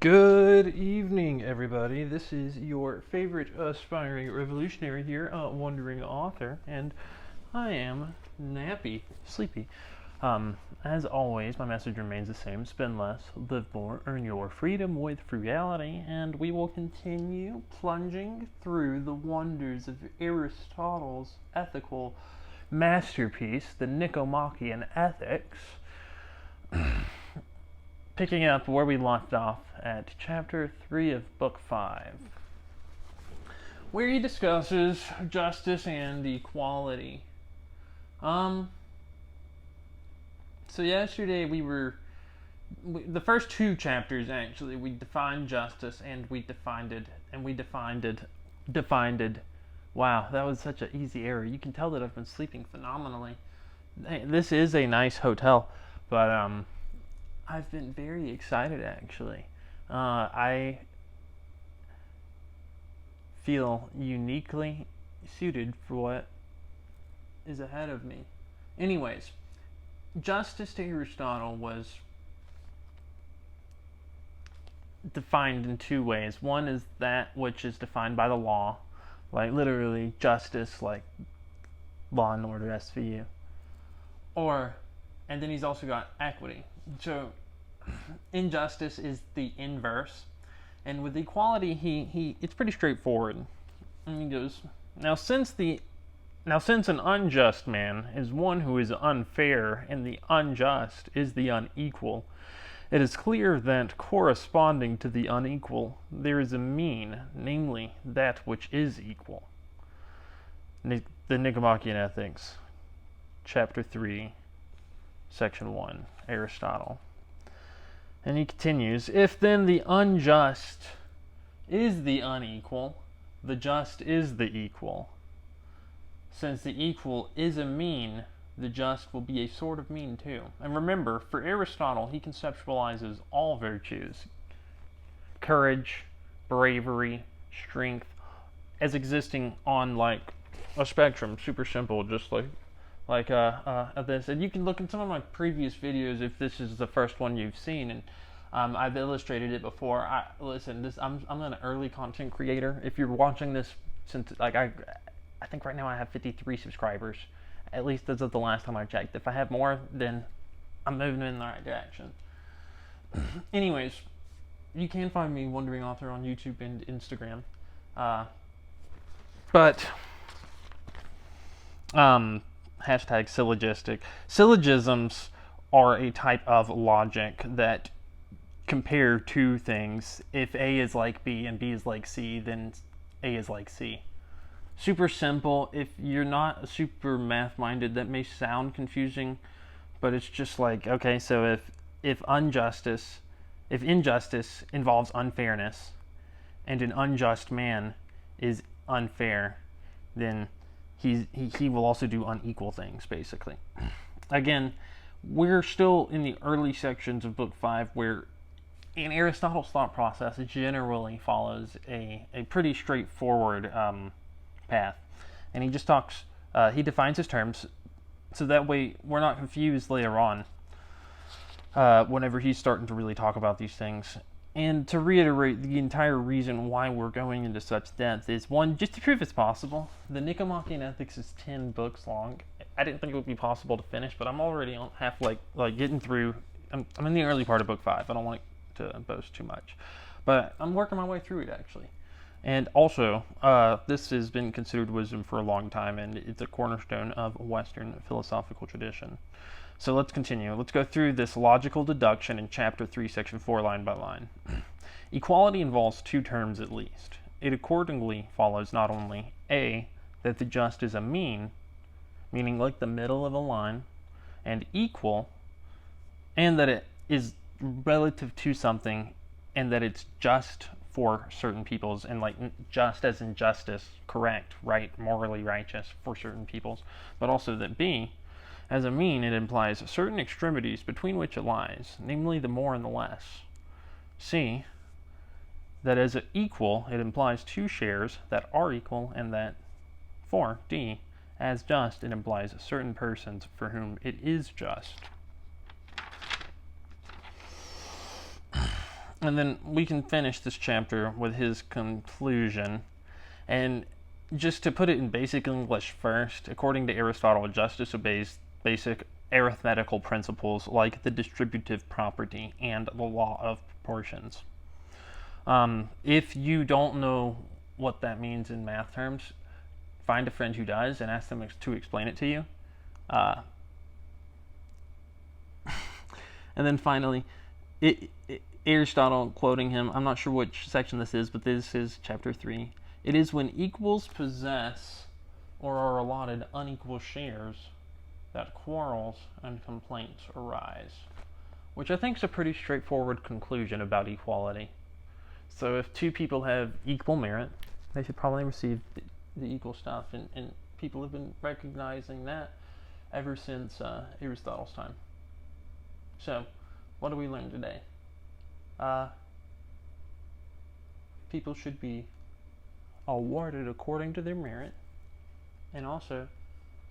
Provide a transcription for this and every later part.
Good evening, everybody. This is your favorite aspiring revolutionary here, wandering author, and I am nappy, sleepy. As always, my message remains the same: spend less, live more, earn your freedom with frugality, and we will continue plunging through the wonders of Aristotle's ethical masterpiece, the Nichomachean Ethics. Picking up where we left off at chapter 3 of book 5, where he discusses justice and equality. So yesterday the first two chapters actually, we defined justice and we defined it. Wow, that was such an easy error. You can tell that I've been sleeping phenomenally. Hey, this is a nice hotel, but I've been very excited actually. I feel uniquely suited for what is ahead of me. Anyways, justice to Aristotle was defined in two ways. One is that which is defined by the law, like literally justice, like Law and Order SVU. And then he's also got equity. So injustice is the inverse, and with equality, it's pretty straightforward. And he goes, now since an unjust man is one who is unfair, and the unjust is the unequal, it is clear that corresponding to the unequal there is a mean, namely that which is equal. The Nichomachean Ethics, chapter 3, section 1, Aristotle. And he continues, if then the unjust is the unequal, the just is the equal. Since the equal is a mean, the just will be a sort of mean too. And remember, for Aristotle, he conceptualizes all virtues, courage, bravery, strength, as existing on like a spectrum, super simple, just like this. And you can look in some of my previous videos if this is the first one you've seen, and I've illustrated it before. I'm an early content creator. If you're watching this, since I think right now I have 53 subscribers, at least as of the last time I checked. If I have more, then I'm moving in the right direction. Anyways, you can find me, Wandering Author, on YouTube and Instagram. Hashtag syllogistic. Syllogisms are a type of logic that compare two things. If A is like B and B is like C, then A is like C. Super simple. If you're not super math-minded, that may sound confusing, but it's just like, okay, so if injustice involves unfairness, and an unjust man is unfair, then he will also do unequal things, basically. Again, we're still in the early sections of book 5, where in Aristotle's thought process, it generally follows a pretty straightforward path. And he just talks, he defines his terms, so that way we're not confused later on whenever he's starting to really talk about these things. And to reiterate, the entire reason why we're going into such depth is, one, just to prove it's possible. The Nichomachean Ethics is 10 books long. I didn't think it would be possible to finish, but I'm already on half, getting through. I'm in the early part of book 5. I don't want to boast too much, but I'm working my way through it, actually. And also, this has been considered wisdom for a long time, and it's a cornerstone of Western philosophical tradition. So let's continue. Let's go through this logical deduction in chapter 3, section 4, line by line. Equality involves two terms at least. It accordingly follows not only A, that the just is a mean, meaning like the middle of a line, and equal, and that it is relative to something, and that it's just for certain peoples, and like just as in justice, correct, right, morally righteous for certain peoples, but also that B, as a mean, it implies certain extremities between which it lies, namely the more and the less. C, that as an equal, it implies two shares that are equal, and that 4, D, as just, it implies certain persons for whom it is just. And then we can finish this chapter with his conclusion. And just to put it in basic English first, according to Aristotle, justice obeys basic arithmetical principles like the distributive property and the law of proportions. If you don't know what that means in math terms, find a friend who does and ask them to explain it to you. And then finally, Aristotle, quoting him, I'm not sure which section this is, but this is chapter 3. It is when equals possess or are allotted unequal shares that quarrels and complaints arise. Which I think is a pretty straightforward conclusion about equality. So if two people have equal merit, they should probably receive the equal stuff. And people have been recognizing that ever since Aristotle's time. So, what do we learn today? People should be awarded according to their merit, and also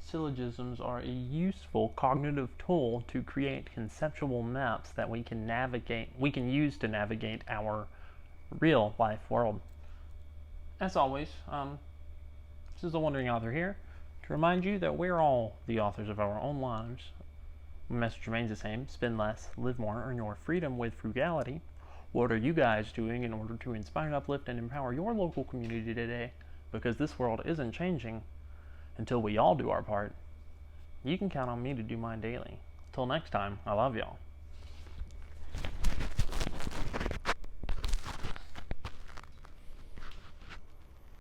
syllogisms are a useful cognitive tool to create conceptual maps that we can use to navigate our real life world. As always, this is the Wandering Author here to remind you that we're all the authors of our own lives. My message remains the same: spend less, live more, earn your freedom with frugality. What are you guys doing in order to inspire, uplift, and empower your local community today? Because this world isn't changing until we all do our part. You can count on me to do mine daily. Till next time, I love y'all.